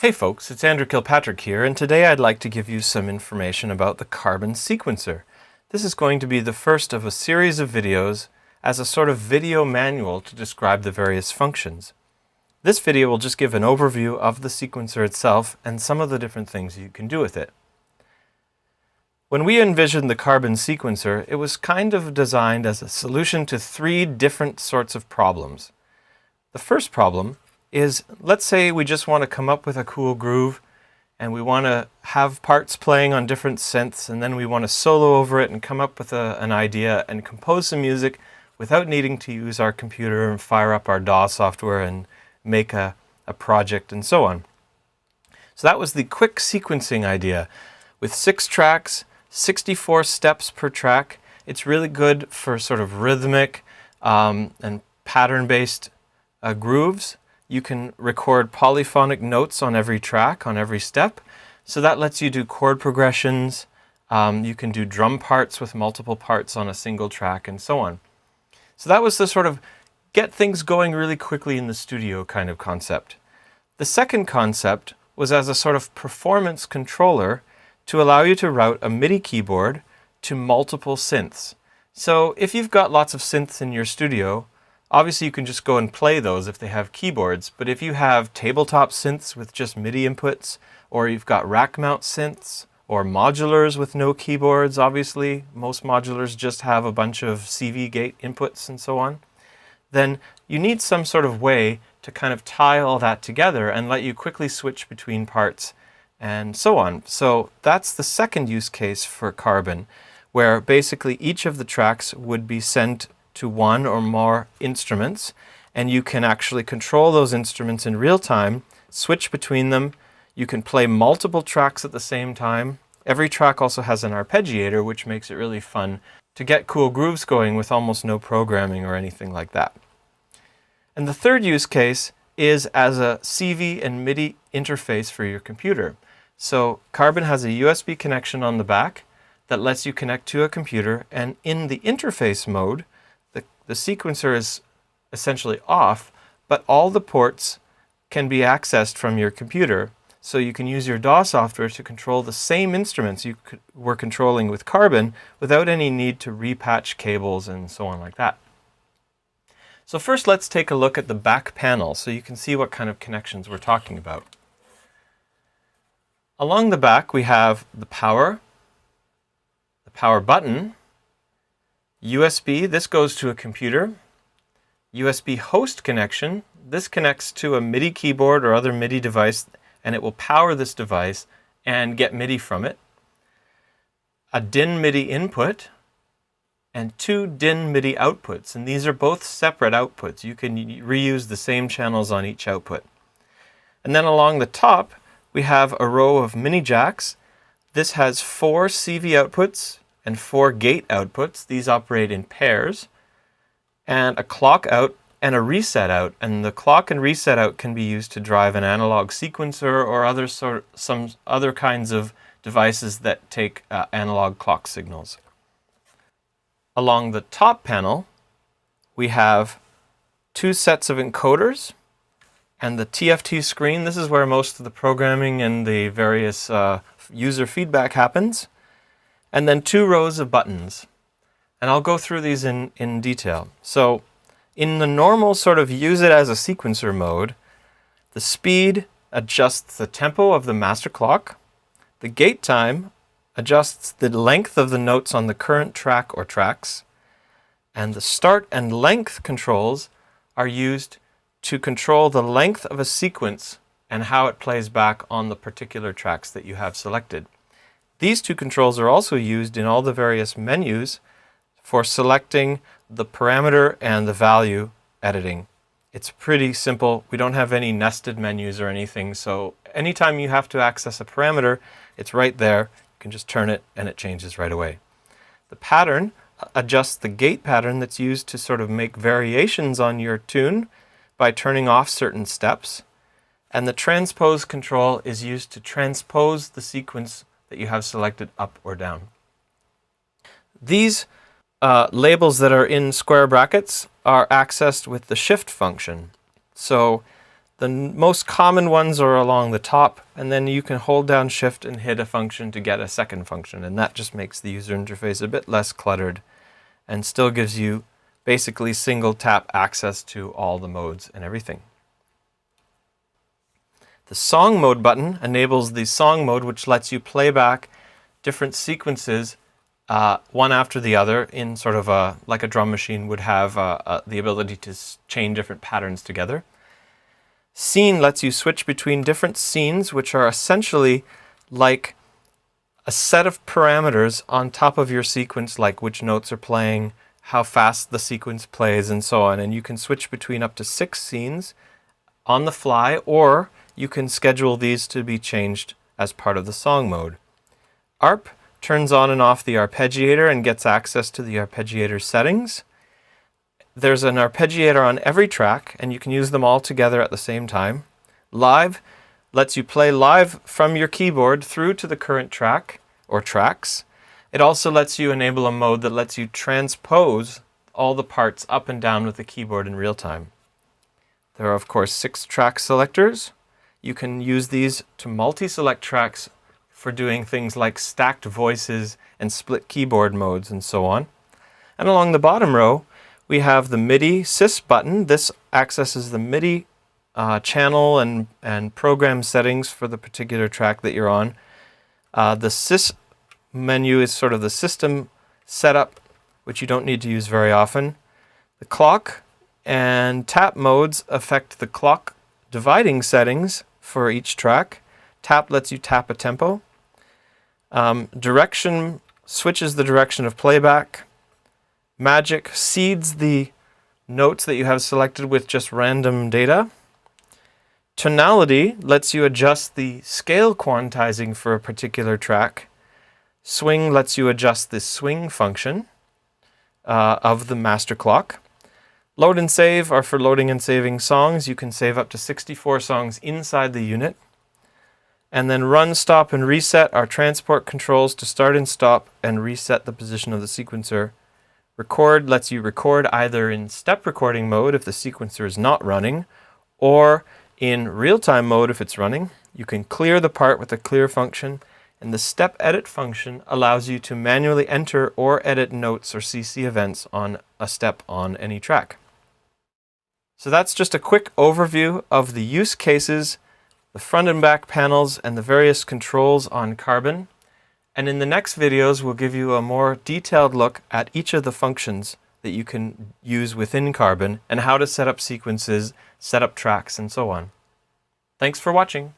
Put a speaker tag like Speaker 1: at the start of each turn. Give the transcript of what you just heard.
Speaker 1: Hey folks, it's Andrew Kilpatrick here, and today I'd like to give you some information about the Carbon Sequencer. This is going to be the first of a series of videos as a sort of video manual to describe the various functions. This video will just give an overview of the sequencer itself and some of the different things you can do with it. When we envisioned the Carbon Sequencer, it was kind of designed as a solution to three different sorts of problems. The first problem is, let's say we just want to come up with a cool groove and we want to have parts playing on different synths, and then we want to solo over it and come up with an idea and compose some music without needing to use our computer and fire up our DAW software and make a project and so on. So that was the quick sequencing idea. With 6 tracks, 64 steps per track, it's really good for sort of rhythmic and pattern-based grooves. You can record polyphonic notes on every track, on every step. So that lets you do chord progressions. You can do drum parts with multiple parts on a single track and so on. So that was the sort of get things going really quickly in the studio kind of concept. The second concept was as a sort of performance controller to allow you to route a MIDI keyboard to multiple synths. So if you've got lots of synths in your studio, obviously you can just go and play those if they have keyboards, but if you have tabletop synths with just MIDI inputs, or you've got rack mount synths, or modulars with no keyboards, obviously, most modulars just have a bunch of CV gate inputs and so on, then you need some sort of way to kind of tie all that together and let you quickly switch between parts and so on. So that's the second use case for Carbon, where basically each of the tracks would be sent to one or more instruments, and you can actually control those instruments in real time, switch between them. You can play multiple tracks at the same time. Every track also has an arpeggiator, which makes it really fun to get cool grooves going with almost no programming or anything like that. And the third use case is as a CV and MIDI interface for your computer. So Carbon has a USB connection on the back that lets you connect to a computer, and in the interface mode, the sequencer is essentially off, but all the ports can be accessed from your computer. So you can use your DAW software to control the same instruments you were controlling with Carbon without any need to repatch cables and so on like that. So first let's take a look at the back panel so you can see what kind of connections we're talking about. Along the back we have the power button, USB, this goes to a computer, USB host connection, this connects to a MIDI keyboard or other MIDI device, and it will power this device and get MIDI from it, a DIN MIDI input, and 2 DIN MIDI outputs, and these are both separate outputs. You can reuse the same channels on each output. And then along the top, we have a row of mini jacks. This has 4 CV outputs and 4 gate outputs. These operate in pairs, and a clock out and a reset out. And the clock and reset out can be used to drive an analog sequencer or some other kinds of devices that take analog clock signals. Along the top panel, we have 2 sets of encoders and the TFT screen. This is where most of the programming and the various user feedback happens. And then 2 rows of buttons. And I'll go through these in detail. So in the normal sort of use it as a sequencer mode, the speed adjusts the tempo of the master clock. The gate time adjusts the length of the notes on the current track or tracks. And the start and length controls are used to control the length of a sequence and how it plays back on the particular tracks that you have selected. These 2 controls are also used in all the various menus for selecting the parameter and the value editing. It's pretty simple. We don't have any nested menus or anything, so anytime you have to access a parameter, it's right there. You can just turn it and it changes right away. The pattern adjusts the gate pattern that's used to sort of make variations on your tune by turning off certain steps. And the transpose control is used to transpose the sequence that you have selected up or down. These labels that are in square brackets are accessed with the shift function. So The most common ones are along the top, and then you can hold down Shift and hit a function to get a second function, and that just makes the user interface a bit less cluttered and still gives you basically single tap access to all the modes and everything. The Song Mode button enables the song mode, which lets you play back different sequences one after the other in sort of like a drum machine would have the ability to chain different patterns together. Scene lets you switch between different scenes, which are essentially like a set of parameters on top of your sequence, like which notes are playing, how fast the sequence plays, and so on. And you can switch between up to 6 scenes on the fly, or you can schedule these to be changed as part of the song mode. ARP turns on and off the arpeggiator and gets access to the arpeggiator settings. There's an arpeggiator on every track, and you can use them all together at the same time. Live lets you play live from your keyboard through to the current track or tracks. It also lets you enable a mode that lets you transpose all the parts up and down with the keyboard in real time. There are, of course, 6 track selectors. You can use these to multi-select tracks for doing things like stacked voices and split keyboard modes and so on. And along the bottom row, we have the MIDI sys button. This accesses the MIDI channel and program settings for the particular track that you're on. The sys menu is sort of the system setup, which you don't need to use very often. The clock and tap modes affect the clock dividing settings for each track. Tap lets you tap a tempo. Direction switches the direction of playback. Magic seeds the notes that you have selected with just random data. Tonality lets you adjust the scale quantizing for a particular track. Swing lets you adjust the swing function of the master clock. Load and save are for loading and saving songs. You can save up to 64 songs inside the unit. And then run, stop, and reset are transport controls to start and stop and reset the position of the sequencer. Record lets you record either in step recording mode if the sequencer is not running, or in real-time mode if it's running. You can clear the part with the clear function, and the step edit function allows you to manually enter or edit notes or CC events on a step on any track. So that's just a quick overview of the use cases, the front and back panels, and the various controls on Carbon. And in the next videos, we'll give you a more detailed look at each of the functions that you can use within Carbon and how to set up sequences, set up tracks, and so on. Thanks for watching.